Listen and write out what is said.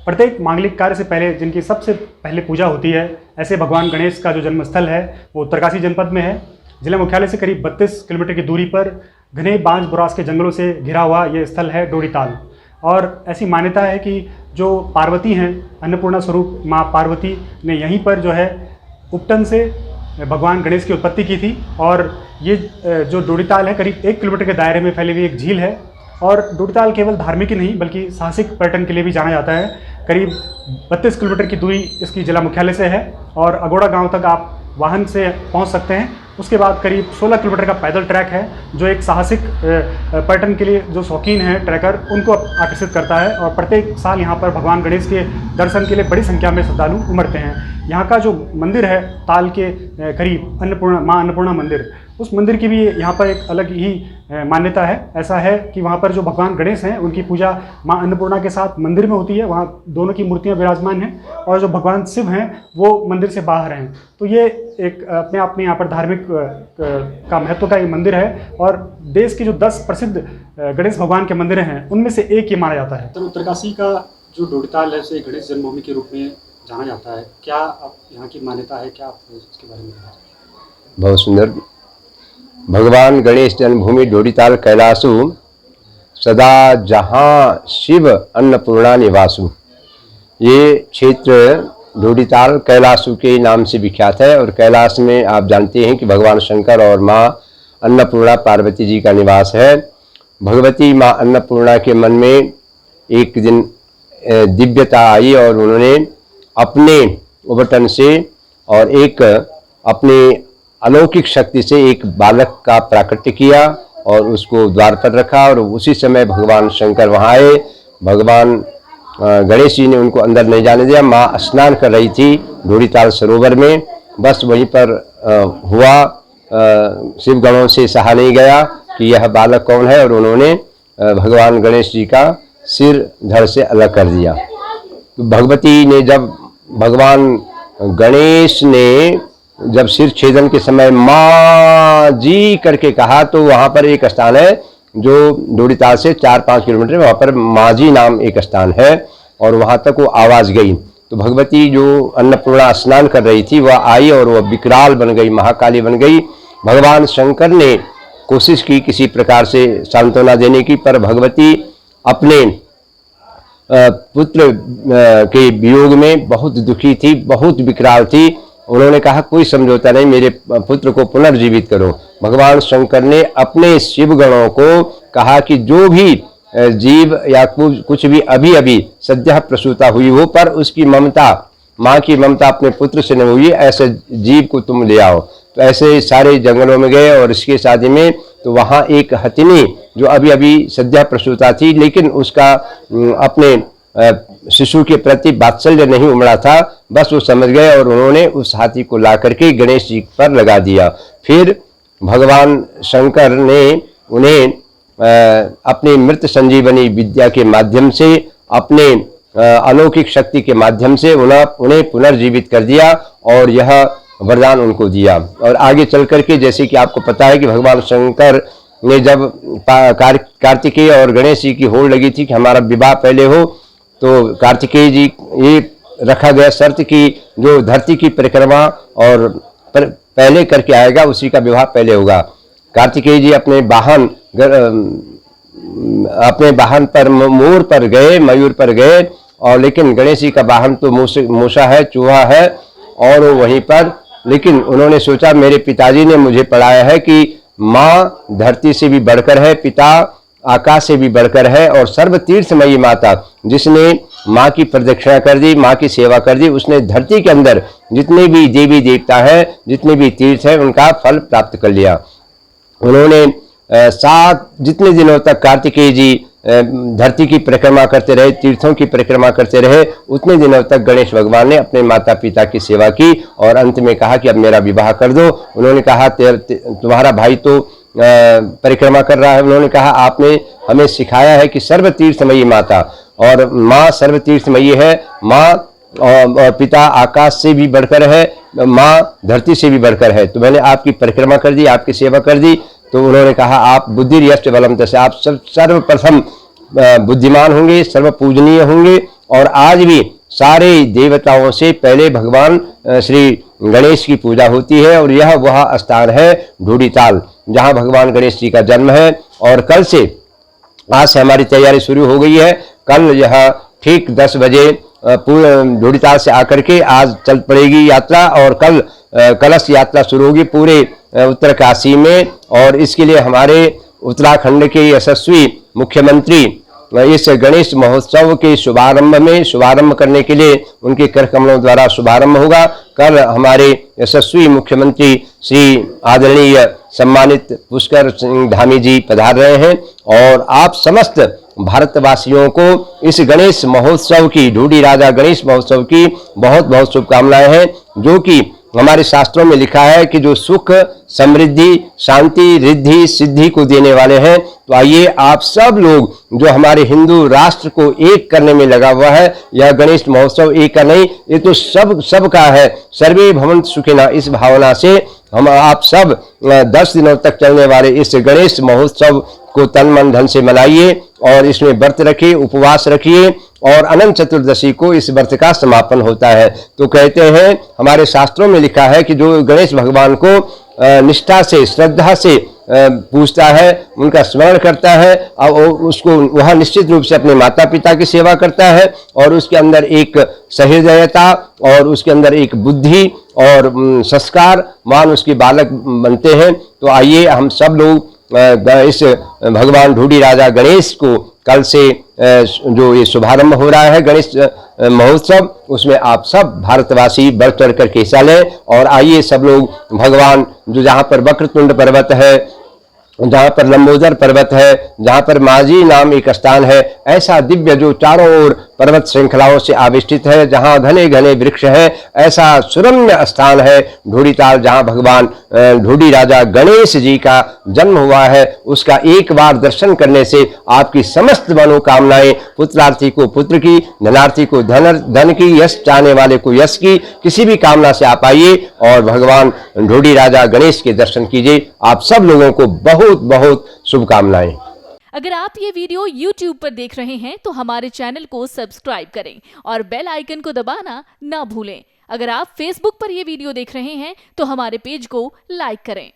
प्रत्येक मांगलिक कार्य से पहले जिनकी सबसे पहले पूजा होती है, ऐसे भगवान गणेश का जो जन्म स्थल है वो उत्तरकाशी जनपद में है। जिला मुख्यालय से करीब 32 किलोमीटर की दूरी पर घने बांज बुरास के जंगलों से घिरा हुआ ये स्थल है डोडीताल। और ऐसी मान्यता है कि जो पार्वती हैं, अन्नपूर्णा स्वरूप माँ पार्वती ने यहीं पर जो है उपटन से भगवान गणेश की उत्पत्ति की थी। और ये जो डोडीताल है करीब 1 किलोमीटर के दायरे में फैली हुई एक झील है। और डोडीताल केवल धार्मिक ही नहीं बल्कि साहसिक पर्यटन के लिए भी जाना जाता है। करीब 32 किलोमीटर की दूरी इसकी जिला मुख्यालय से है और अगोड़ा गांव तक आप वाहन से पहुंच सकते हैं। उसके बाद करीब 16 किलोमीटर का पैदल ट्रैक है जो एक साहसिक पर्यटन के लिए जो शौकीन हैं ट्रैकर उनको आकर्षित करता है। और प्रत्येक साल यहाँ पर भगवान गणेश के दर्शन के लिए बड़ी संख्या में श्रद्धालु उमड़ते हैं। यहाँ का जो मंदिर है ताल के करीब माँ अन्नपूर्णा मंदिर, उस मंदिर की भी यहाँ पर एक अलग ही मान्यता है। ऐसा है कि वहाँ पर जो भगवान गणेश हैं उनकी पूजा माँ अन्नपूर्णा के साथ मंदिर में होती है। वहाँ दोनों की मूर्तियाँ विराजमान हैं और जो भगवान शिव हैं वो मंदिर से बाहर हैं। तो ये एक अपने आप में यहाँ पर धार्मिक का महत्व का एक मंदिर है। और देश के जो 10 प्रसिद्ध गणेश भगवान के मंदिर हैं उनमें से एक ये माना जाता है। तो उत्तरकाशी का जो डोडीताल है उसे गणेश जन्मभूमि के रूप में जाना जाता है। क्या आप यहाँ की मान्यता है, क्या आप इसके बारे में बताना चाहेंगे? बहुत सुंदर। भगवान गणेश जन्मभूमि डोडीताल कैलासु सदा जहाँ शिव अन्नपूर्णा निवासु। ये क्षेत्र डोडीताल कैलासु के नाम से विख्यात है। और कैलाश में आप जानते हैं कि भगवान शंकर और माँ अन्नपूर्णा पार्वती जी का निवास है। भगवती माँ अन्नपूर्णा के मन में एक दिन दिव्यता आई और उन्होंने अपने उबटन से और एक अपने अलौकिक शक्ति से एक बालक का प्राकट्य किया और उसको द्वार पर रखा। और उसी समय भगवान शंकर वहाँ आए। भगवान गणेश जी ने उनको अंदर नहीं जाने दिया। माँ स्नान कर रही थी डोडीताल सरोवर में, बस वहीं पर हुआ। शिवगणों से सहा नहीं गया कि यह बालक कौन है और उन्होंने भगवान गणेश जी का सिर धड़ से अलग कर दिया। तो भगवती ने जब भगवान गणेश ने जब सिर छेदन के समय माँ जी करके कहा तो वहाँ पर एक स्थान है जो डोडीताल से 4-5 किलोमीटर, वहाँ पर माँ जी नाम एक स्थान है और वहाँ तक वो आवाज़ गई। तो भगवती जो अन्नपूर्णा स्नान कर रही थी वह आई और वह विकराल बन गई, महाकाली बन गई। भगवान शंकर ने कोशिश की किसी प्रकार से सांत्वना देने की, पर भगवती अपने पुत्र के वियोग में बहुत दुखी थी, बहुत विकराल थी। उन्होंने कहा कोई समझौता नहीं, मेरे पुत्र को पुनर्जीवित करो। भगवान शंकर ने अपने शिवगणों को कहा कि जो भी जीव या कुछ भी अभी अभी सद्यः प्रसूता हुई हो पर उसकी ममता, माँ की ममता अपने पुत्र से न हुई, ऐसे जीव को तुम ले आओ। तो ऐसे सारे जंगलों में गए और इसके शादी में तो वहाँ एक हथिनी जो अभी अभी सद्यः प्रसूता थी लेकिन उसका अपने शिशु के प्रति वात्सल्य नहीं उमड़ा था, बस वो समझ गए और उन्होंने उस हाथी को ला करके गणेश जी पर लगा दिया। फिर भगवान शंकर ने उन्हें अपनी मृत संजीवनी विद्या के माध्यम से, अपने अलौकिक शक्ति के माध्यम से उन्हें पुनर्जीवित कर दिया और यह वरदान उनको दिया। और आगे चल करके जैसे कि आपको पता है कि भगवान शंकर ने जब कार्तिकेय और गणेश जी की होड़ लगी थी कि हमारा विवाह पहले हो, तो कार्तिकेय जी ये रखा गया शर्त कि जो धरती की परिक्रमा और पहले करके आएगा उसी का विवाह पहले होगा। कार्तिकेय जी अपने वाहन पर मोर पर गए, मयूर पर गए, और लेकिन गणेश जी का वाहन तो मूषा है, चूहा है और वो वहीं पर। लेकिन उन्होंने सोचा मेरे पिताजी ने मुझे पढ़ाया है कि माँ धरती से भी बढ़कर है, पिता आकाश से भी बढ़कर है, और सर्व तीर्थमयी माता जिसने माँ की प्रदक्षिणा कर दी, माँ की सेवा कर दी, उसने धरती के अंदर जितने भी देवी देवता है, जितने भी तीर्थ है, उनका फल प्राप्त कर लिया। उन्होंने 7 जितने दिनों तक कार्तिकेय जी धरती की परिक्रमा करते रहे, तीर्थों की परिक्रमा करते रहे, उतने दिनों तक गणेश भगवान ने अपने माता पिता की सेवा की और अंत में कहा कि अब मेरा विवाह कर दो। उन्होंने कहा तुम्हारा भाई तो परिक्रमा कर रहा है। उन्होंने कहा आपने हमें सिखाया है कि सर्व तीर्थमयी माता, और माँ सर्व तीर्थमयी है, माँ और पिता आकाश से भी बढ़कर है, माँ धरती से भी बढ़कर है, तो मैंने आपकी परिक्रमा कर दी, आपकी सेवा कर दी। तो उन्होंने कहा आप बुद्धि यष्ट बलम तस्य, आप सर्वप्रथम बुद्धिमान होंगे, सर्व पूजनीय होंगे, और आज भी सारे देवताओं से पहले भगवान श्री गणेश की पूजा होती है। और यह वह स्थान है ढूढ़ीताल, जहाँ भगवान गणेश जी का जन्म है। और कल से, आज से हमारी तैयारी शुरू हो गई है। कल यह ठीक 10 बजे ढूढ़ीताल से आकर के आज चल पड़ेगी यात्रा, और कल कलश यात्रा शुरू होगी पूरे उत्तरकाशी में। और इसके लिए हमारे उत्तराखंड के यशस्वी मुख्यमंत्री इस गणेश महोत्सव के शुभारंभ करने के लिए उनके कर कमलों द्वारा शुभारंभ होगा। कल हमारे यशस्वी मुख्यमंत्री श्री आदरणीय सम्मानित पुष्कर सिंह धामी जी पधार रहे हैं। और आप समस्त भारतवासियों को इस गणेश महोत्सव की, ढूढ़ी राजा गणेश महोत्सव की बहुत बहुत शुभकामनाएं हैं। जो कि हमारे शास्त्रों में लिखा है कि जो सुख, समृद्धि, शांति, रिद्धि, सिद्धि को देने वाले हैं। तो आइए आप सब लोग, जो हमारे हिंदू राष्ट्र को एक करने में लगा हुआ है, यह गणेश महोत्सव एक का नहीं, ये तो सब का है। सर्वे भवन्तु सुखिनः, इस भावना से हम आप सब 10 दिनों तक चलने वाले इस गणेश महोत्सव को तन मन धन से मनाइए और इसमें व्रत रखिए, उपवास रखिए। और अनंत चतुर्दशी को इस व्रत का समापन होता है। तो कहते हैं, हमारे शास्त्रों में लिखा है कि जो गणेश भगवान को निष्ठा से, श्रद्धा से पूजता है, उनका स्मरण करता है, और उसको वह निश्चित रूप से अपने माता पिता की सेवा करता है। और उसके अंदर एक सहृदयता और उसके अंदर एक बुद्धि और संस्कार मान उसके बालक बनते हैं। तो आइए हम सब लोग इस भगवान ढूढ़ी राजा गणेश को कल से जो ये शुभारंभ हो रहा है गणेश महोत्सव, उसमें आप सब भारतवासी बढ़ चढ़ कर हिस्सा लें। और आइए सब लोग भगवान, जो जहाँ पर वक्रतुंड पर्वत है, जहाँ पर लंबोदर पर्वत है, जहाँ पर माजी नाम एक स्थान है, ऐसा दिव्य जो चारों ओर पर्वत श्रृंखलाओं से आविष्टित है, जहाँ घने घने वृक्ष है, ऐसा सुरम्य स्थान है ढूढ़ीताल, जहाँ भगवान ढूढ़ी राजा गणेश जी का जन्म हुआ है। उसका एक बार दर्शन करने से आपकी समस्त मनोकामनाएं, पुत्रार्थी को पुत्र की, धनार्थी को धन की, यश चाहने वाले को यश की, किसी भी कामना से आप आइए और भगवान ढूढ़ी राजा गणेश के दर्शन कीजिए। आप सब लोगों को बहुत बहुत शुभकामनाएं। अगर आप ये वीडियो YouTube पर देख रहे हैं तो हमारे चैनल को सब्सक्राइब करें और बेल आइकन को दबाना ना भूलें। अगर आप Facebook पर ये वीडियो देख रहे हैं तो हमारे पेज को लाइक करें।